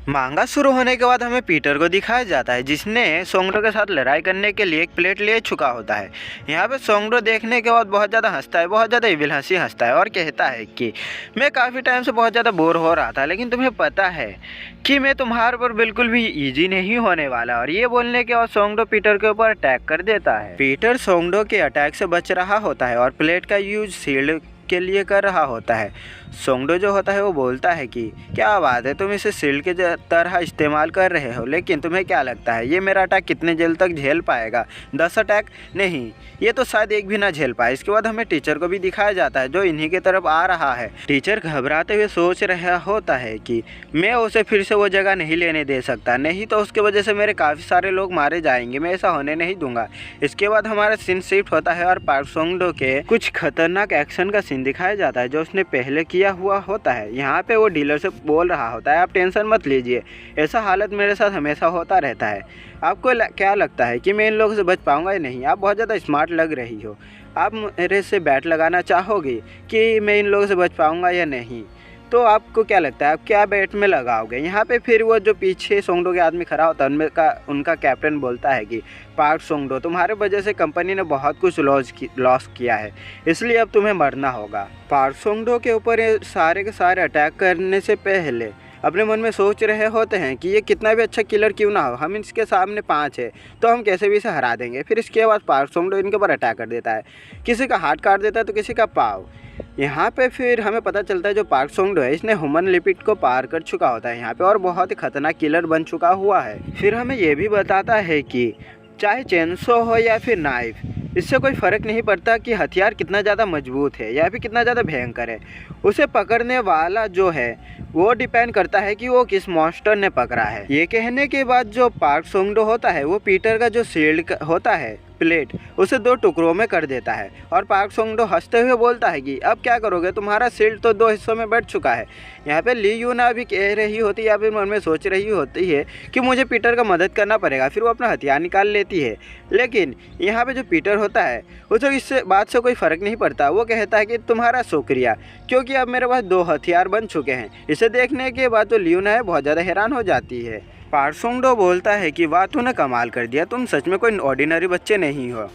मांगा शुरू होने के बाद हमें पीटर को दिखाया जाता है जिसने सोंगडो के साथ लड़ाई करने के लिए एक प्लेट ले चुका होता है। यहाँ पे सोंगडो देखने के बाद बहुत ज़्यादा हंसता है, बहुत ज़्यादा इविल हंसी हंसता है और कहता है कि मैं काफ़ी टाइम से बहुत ज़्यादा बोर हो रहा था, लेकिन तुम्हें पता है कि मैं तुम्हारे पर बिल्कुल भी ईजी नहीं होने वाला। और ये बोलने के बाद सोंगडो पीटर के ऊपर अटैक कर देता है। पीटर सोंगडो के अटैक से बच रहा होता है और प्लेट का यूज शील्ड के लिए कर रहा होता है। सोंगडो जो होता है वो बोलता है कि क्या बात है, तुम इसे शील्ड के तरह इस्तेमाल कर रहे हो, लेकिन तुम्हें क्या लगता है ये मेरा अटैक कितने जल्द तक झेल पाएगा? 10 अटैक? नहीं, ये तो शायद एक भी ना झेल पाए। इसके बाद हमें टीचर को भी दिखाया जाता है जो इन्हीं की तरफ आ रहा है। टीचर घबराते हुए सोच रहा होता है कि मैं उसे फिर से वो जगह नहीं लेने दे सकता, नहीं तो उसके वजह से मेरे काफ़ी सारे लोग मारे जाएंगे, मैं ऐसा होने नहीं दूंगा। इसके बाद हमारा सीन शिफ्ट होता है और पार्क सोंगडो के कुछ खतरनाक एक्शन का सीन दिखाया जाता है जो उसने पहले किया हुआ होता है। यहाँ पे वो डीलर से बोल रहा होता है, आप टेंशन मत लीजिए, ऐसा हालत मेरे साथ हमेशा होता रहता है। आपको क्या लगता है कि मैं इन लोगों से बच पाऊंगा या नहीं? आप बहुत ज़्यादा स्मार्ट लग रही हो, आप मेरे से बैट लगाना चाहोगे कि मैं इन लोगों से बच पाऊंगा या नहीं? तो आपको क्या लगता है, आप क्या बैट में लगाओगे? यहाँ पे फिर वो जो पीछे सोंगडो के आदमी खड़ा होता है उनका कैप्टन बोलता है कि पार्क सोंगडो, तुम्हारे वजह से कंपनी ने बहुत कुछ लॉस किया है, इसलिए अब तुम्हें मरना होगा। पार्क सोंगडो के ऊपर ये सारे के सारे अटैक करने से पहले अपने मन में सोच रहे होते हैं कि ये कितना भी अच्छा किलर क्यों ना हो, हम इसके सामने 5 है तो हम कैसे भी इसे हरा देंगे। फिर इसके बाद पार्क सोंगडो इनके ऊपर अटैक कर देता है, किसी का हाथ काट देता है तो किसी का पाँव। यहाँ पे फिर हमें पता चलता है जो पार्क सोंगडो है इसने ह्यूमन लिमिट को पार कर चुका होता है यहाँ पे और बहुत ही खतरनाक किलर बन चुका हुआ है। फिर हमें ये भी बताता है कि चाहे चेनसो हो या फिर नाइफ, इससे कोई फ़र्क नहीं पड़ता कि हथियार कितना ज़्यादा मजबूत है या फिर कितना ज़्यादा भयंकर है, उसे पकड़ने वाला जो है वो डिपेंड करता है कि वो किस मॉन्स्टर ने पकड़ा है। ये कहने के बाद जो पार्क सोंगडो होता है वो पीटर का जो शील्ड होता है प्लेट उसे 2 टुकड़ों में कर देता है और पार्क सोंगडो हंसते हुए बोलता है कि अब क्या करोगे, तुम्हारा शील्ड तो 2 हिस्सों में बढ़ चुका है। यहाँ पे ली यूना भी कह रही होती है या फिर मन में सोच रही होती है कि मुझे पीटर का मदद करना पड़ेगा, फिर वो अपना हथियार निकाल लेती है। लेकिन यहाँ पे जो पीटर होता है उसे इस बात से कोई फ़र्क नहीं पड़ता, वो कहता है कि तुम्हारा शुक्रिया, क्योंकि अब मेरे पास 2 हथियार बन चुके हैं। इसे देखने के बाद तो ली यूना है बहुत ज़्यादा हैरान हो जाती है। पार्क सोंगडो बोलता है कि वाह तूने कमाल कर दिया, तुम सच में कोई ऑर्डिनरी बच्चे नहीं हो।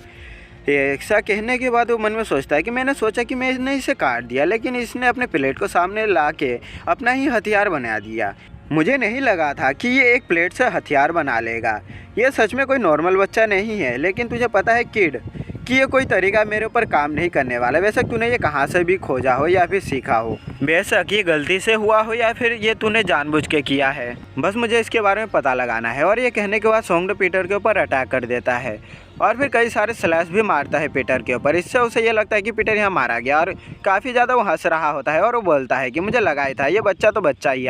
ऐसा कहने के बाद वो मन में सोचता है कि मैंने सोचा कि मैंने इसे काट दिया, लेकिन इसने अपने प्लेट को सामने ला के अपना ही हथियार बना दिया। मुझे नहीं लगा था कि ये एक प्लेट से हथियार बना लेगा, ये सच में कोई नॉर्मल बच्चा नहीं है। लेकिन तुझे पता है किड कि ये कोई तरीका मेरे ऊपर काम नहीं करने वाला, बेशक तूने ये कहाँ से भी खोजा हो या फिर सीखा हो, बेशक ये गलती से हुआ हो या फिर ये तूने जानबूझ के किया है, बस मुझे इसके बारे में पता लगाना है। और ये कहने के बाद सोंगडो पीटर के ऊपर अटैक कर देता है और फिर कई सारे स्लैश भी मारता है पीटर के ऊपर। इससे उसे ये लगता है कि पीटर यहाँ मारा गया और काफ़ी ज़्यादा वो हंस रहा होता है और वो बोलता है कि मुझे लगा ही था, ये बच्चा तो बच्चा ही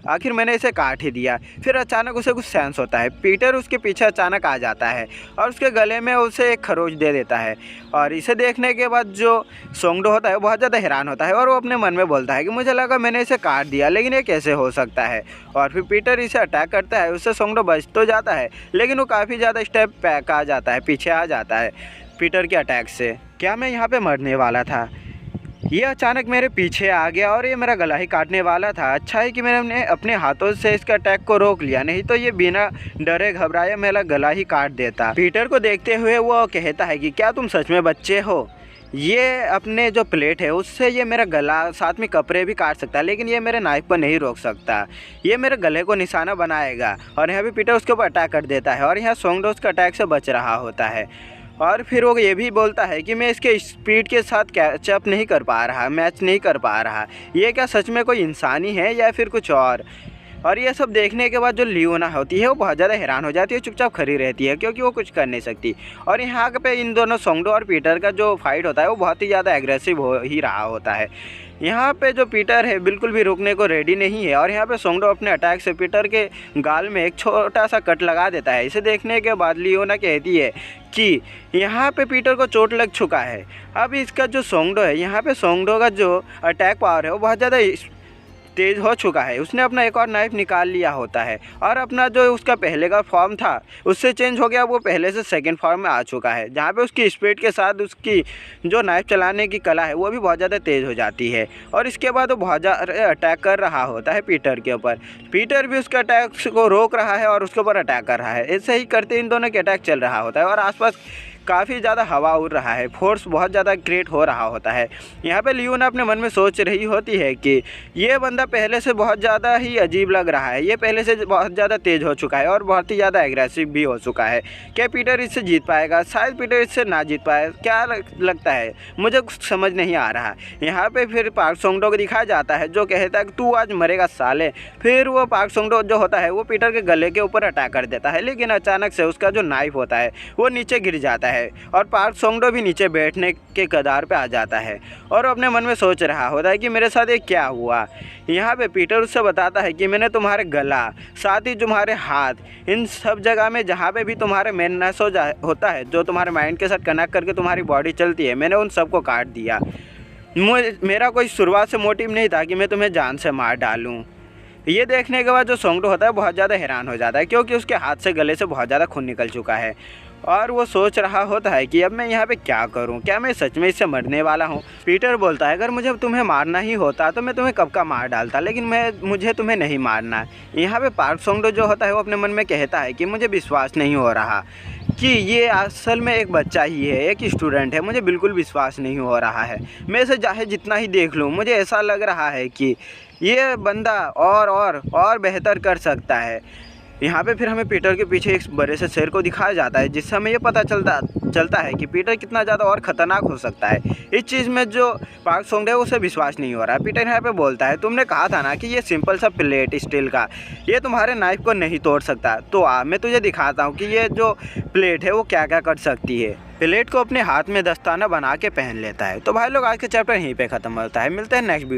आखिर मैंने इसे काट ही दिया। फिर अचानक उसे कुछ सेंस होता है, पीटर उसके पीछे अचानक आ जाता है और उसके गले में उसे एक खरोच दे देता है। और इसे देखने के बाद जो सोंगडो होता है वो बहुत ज़्यादा हैरान होता है और वो अपने मन में बोलता है कि मुझे लगा मैंने इसे काट दिया, लेकिन ये कैसे हो सकता है। और फिर पीटर इसे अटैक करता है, उससे सोंगडो बच तो जाता है लेकिन वो काफ़ी ज़्यादा स्टेप बैक आ जाता है, पीछे आ जाता है पीटर के अटैक से। क्या मैं यहाँ पे मरने वाला था? ये अचानक मेरे पीछे आ गया और ये मेरा गला ही काटने वाला था। अच्छा है कि मैंने अपने हाथों से इसके अटैक को रोक लिया, नहीं तो ये बिना डरे घबराए मेरा गला ही काट देता। पीटर को देखते हुए वो कहता है कि क्या तुम सच में बच्चे हो? ये अपने जो प्लेट है उससे ये मेरा गला साथ में कपड़े भी काट सकता है, लेकिन ये मेरे नाइफ पर नहीं रोक सकता, ये मेरे गले को निशाना बनाएगा। और यहाँ भी पीटर उसके ऊपर अटैक कर देता है और यहाँ सोंगडो उसके अटैक से बच रहा होता है। और फिर वो ये भी बोलता है कि मैं इसके स्पीड के साथ कैचअप नहीं कर पा रहा, मैच नहीं कर पा रहा, ये क्या सच में कोई इंसानी है या फिर कुछ और ये सब देखने के बाद जो ली यूना होती है वो बहुत ज़्यादा हैरान हो जाती है, चुपचाप खड़ी रहती है क्योंकि वो कुछ कर नहीं सकती। और यहाँ पे इन दोनों सोंगडो और पीटर का जो फाइट होता है वो बहुत ही ज़्यादा एग्रेसिव हो ही रहा होता है। यहाँ पे जो पीटर है बिल्कुल भी रुकने को रेडी नहीं है और यहाँ पे सोंगडो अपने अटैक से पीटर के गाल में एक छोटा सा कट लगा देता है। इसे देखने के बाद ली यूना कहती है कि यहाँ पे पीटर को चोट लग चुका है। अब इसका जो सोंगडो है, यहाँ पे सोंगडो का जो अटैक पावर है वो बहुत ज़्यादा तेज़ हो चुका है। उसने अपना एक और नाइफ़ निकाल लिया होता है और अपना जो उसका पहले का फॉर्म था उससे चेंज हो गया, वो पहले से सेकंड फॉर्म में आ चुका है, जहाँ पे उसकी स्पीड के साथ उसकी जो नाइफ़ चलाने की कला है वो भी बहुत ज़्यादा तेज़ हो जाती है। और इसके बाद वो बहुत ज़्यादा अटैक कर रहा होता है पीटर के ऊपर। पीटर भी उसके अटैक को रोक रहा है और उसके ऊपर अटैक कर रहा है। ऐसे ही करते इन दोनों के अटैक चल रहा होता है और आसपास काफ़ी ज़्यादा हवा उड़ रहा है, फोर्स बहुत ज़्यादा क्रिएट हो रहा होता है। यहाँ पे लियोना अपने मन में सोच रही होती है कि ये बंदा पहले से बहुत ज़्यादा ही अजीब लग रहा है, ये पहले से बहुत ज़्यादा तेज़ हो चुका है और बहुत ही ज़्यादा एग्रेसिव भी हो चुका है। क्या पीटर इससे जीत पाएगा? शायद पीटर इससे ना जीत पाए, क्या लगता है? मुझे कुछ समझ नहीं आ रहा। यहाँ पे फिर पार्क सोंगडो को दिखाया जाता है जो कहता है कि तू आज मरेगा साले। फिर वो पार्क सोंगडो जो होता है वो पीटर के गले के ऊपर अटैक कर देता है, लेकिन अचानक से उसका जो नाइफ होता है वो नीचे गिर जाता है और पार्क सोंगडो भी नीचे बैठने के कगार पे आ जाता है और अपने मन में सोच रहा होता है कि मेरे साथ ये क्या हुआ। यहाँ पे पीटर उससे बताता है कि मैंने तुम्हारे गला, साथ ही तुम्हारे हाथ, इन सब जगह में जहाँ पे भी तुम्हारे मेन नस होता है जो तुम्हारे माइंड के साथ कनेक्ट करके तुम्हारी बॉडी चलती है, मैंने उन सबको काट दिया। मेरा कोई शुरुआत से मोटिव नहीं था कि मैं तुम्हें जान से मार डालूँ। ये देखने के बाद जो सोंगडो होता है बहुत ज़्यादा हैरान हो जाता है, क्योंकि उसके हाथ से गले से बहुत ज़्यादा खून निकल चुका है और वो सोच रहा होता है कि अब मैं यहाँ पे क्या करूँ, क्या मैं सच में इससे मरने वाला हूँ। पीटर बोलता है अगर मुझे तुम्हें मारना ही होता तो मैं तुम्हें कब का मार डालता, लेकिन मुझे तुम्हें नहीं मारना है। यहाँ पे पार्क सोंगडो जो होता है वो अपने मन में कहता है कि मुझे विश्वास नहीं हो रहा कि ये असल में एक बच्चा ही है, एक स्टूडेंट है, मुझे बिल्कुल विश्वास नहीं हो रहा है। मैं इसे चाहे जितना ही देख लूँ मुझे ऐसा लग रहा है कि ये बंदा और बेहतर कर सकता है। यहाँ पे फिर हमें पीटर के पीछे एक बड़े से शेर को दिखाया जाता है, जिससे हमें ये पता चलता है कि पीटर कितना ज़्यादा और ख़तरनाक हो सकता है। इस चीज़ में जो पार्क सोंगडो है उसे विश्वास नहीं हो रहा है। पीटर यहाँ पे बोलता है तुमने कहा था ना कि ये सिंपल सा प्लेट स्टील का ये तुम्हारे नाइफ को नहीं तोड़ सकता, तो मैं तुझे दिखाता हूँ कि ये जो प्लेट है वो क्या क्या कर सकती है। प्लेट को अपने हाथ में दस्ताना बना के पहन लेता है। तो भाई लोग आज के चैप्टर यहीं पे ख़त्म होता है, मिलते हैं नेक्स्ट वीडियो।